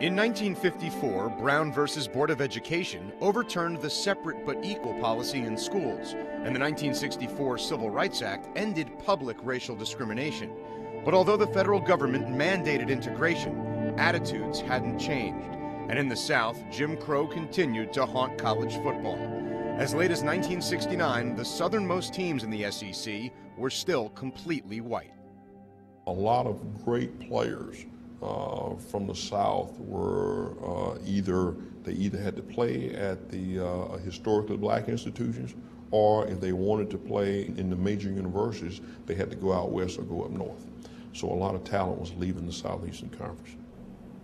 In 1954, Brown versus Board of Education overturned the separate but equal policy in schools, and the 1964 Civil Rights Act ended public racial discrimination. But although the federal government mandated integration, attitudes hadn't changed. And in the South, Jim Crow continued to haunt college football. As late as 1969, the southernmost teams in the SEC were still completely white. A lot of great players from the South were either had to play at the historically black institutions, or if they wanted to play in the major universities, they had to go out west or go up north. So a lot of talent was leaving the Southeastern Conference.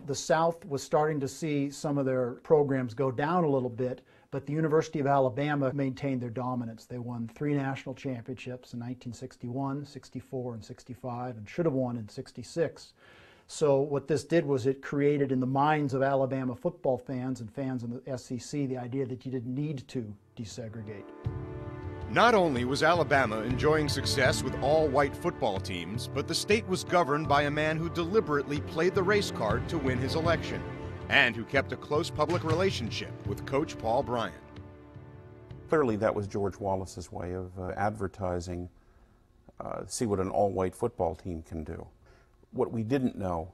The South was starting to see some of their programs go down a little bit, but the University of Alabama maintained their dominance. They won 3 national championships in 1961, 64, and 65, and should have won in 66. So what this did was it created in the minds of Alabama football fans and fans in the SEC the idea that you didn't need to desegregate. Not only was Alabama enjoying success with all-white football teams, but the state was governed by a man who deliberately played the race card to win his election, and who kept a close public relationship with Coach Paul Bryant. Clearly that was George Wallace's way of advertising, see what an all-white football team can do. What we didn't know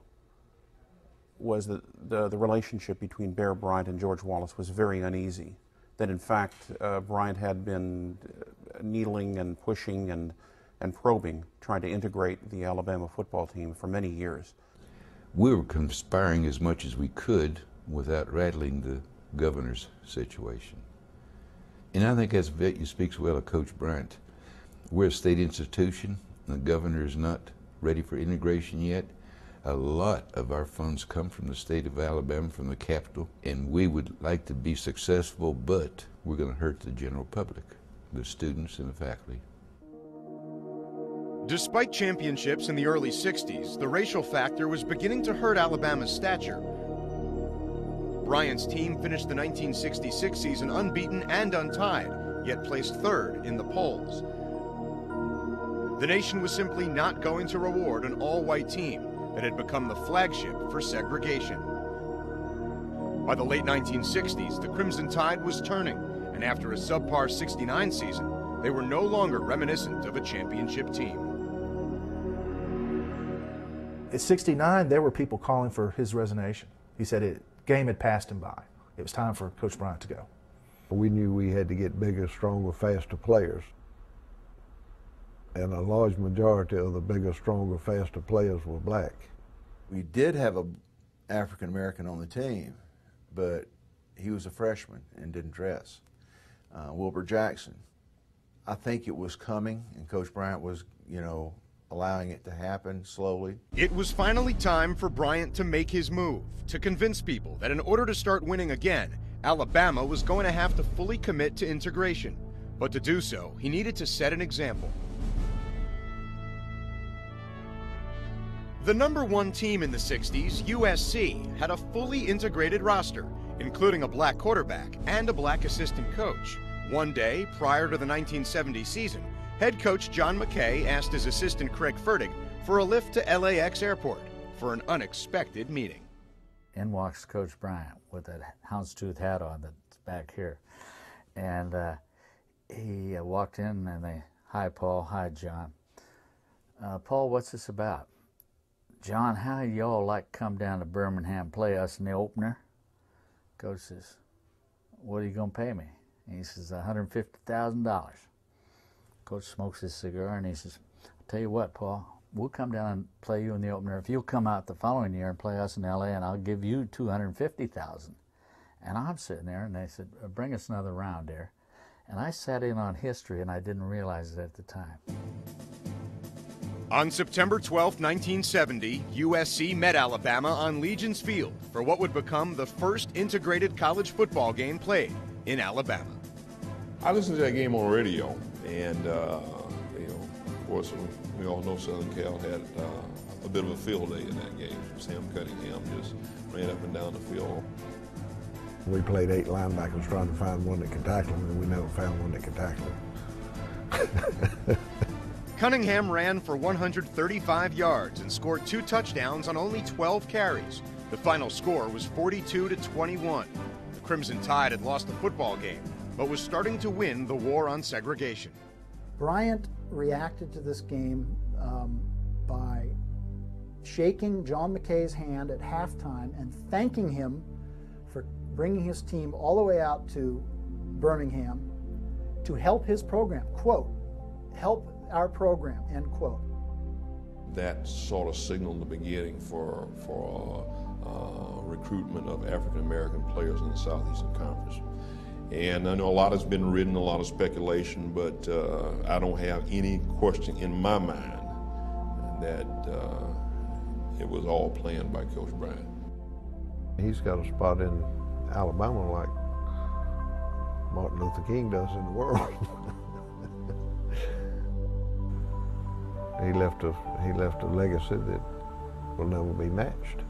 was that the relationship between Bear Bryant and George Wallace was very uneasy. That in fact Bryant had been needling and pushing and probing, trying to integrate the Alabama football team for many years. We were conspiring as much as we could without rattling the governor's situation. And I think that speaks well of Coach Bryant. We're a state institution. The governor is not ready for integration yet. A lot of our funds come from the state of Alabama, from the capital, and we would like to be successful, but we're going to hurt the general public, the students and the faculty. Despite championships in the early 60s, the racial factor was beginning to hurt Alabama's stature. Bryant's team finished the 1966 season unbeaten and untied, yet placed 3rd in the polls. The nation was simply not going to reward an all-white team that had become the flagship for segregation. By the late 1960s, the Crimson Tide was turning, and after a subpar 69 season, they were no longer reminiscent of a championship team. At 69, there were people calling for his resignation. He said the game had passed him by. It was time for Coach Bryant to go. We knew we had to get bigger, stronger, faster players. And a large majority of the bigger, stronger, faster players were black. We did have an African American on the team, but he was a freshman and didn't dress. Wilbur Jackson. I think it was coming, and Coach Bryant was, allowing it to happen slowly. It was finally time for Bryant to make his move, to convince people that in order to start winning again, Alabama was going to have to fully commit to integration. But to do so, he needed to set an example. The #1 team in the 60s, USC, had a fully integrated roster, including a black quarterback and a black assistant coach. One day, prior to the 1970 season, head coach John McKay asked his assistant Craig Fertig for a lift to LAX airport for an unexpected meeting. In walks Coach Bryant with that houndstooth hat on that's back here. And he walked in and they, "Hi, Paul. Hi, John. Paul, what's this about?" "John, how y'all like come down to Birmingham, play us in the opener?" Coach says, "What are you going to pay me?" And he says, $150,000. Coach smokes his cigar and he says, "I'll tell you what, Paul, we'll come down and play you in the opener if you'll come out the following year and play us in LA, and I'll give you $250,000. And I'm sitting there and they said, "Bring us another round there." And I sat in on history and I didn't realize it at the time. On September 12, 1970, USC met Alabama on Legion's Field for what would become the first integrated college football game played in Alabama. I listened to that game on radio, and of course, we all know Southern Cal had a bit of a field day in that game. Sam Cunningham just ran up and down the field. We played 8 linebackers trying to find one that could tackle him, and we never found one that could tackle him. Cunningham ran for 135 yards and scored 2 touchdowns on only 12 carries. The final score was 42-21. The Crimson Tide had lost the football game, but was starting to win the war on segregation. Bryant reacted to this game by shaking John McKay's hand at halftime and thanking him for bringing his team all the way out to Birmingham to help his program, quote, help our program, end quote. That sort of signaled the beginning for recruitment of African American players in the Southeastern Conference. And I know a lot has been written, a lot of speculation, but I don't have any question in my mind that it was all planned by Coach Bryant. He's got a spot in Alabama like Martin Luther King does in the world. He left a legacy that will never be matched.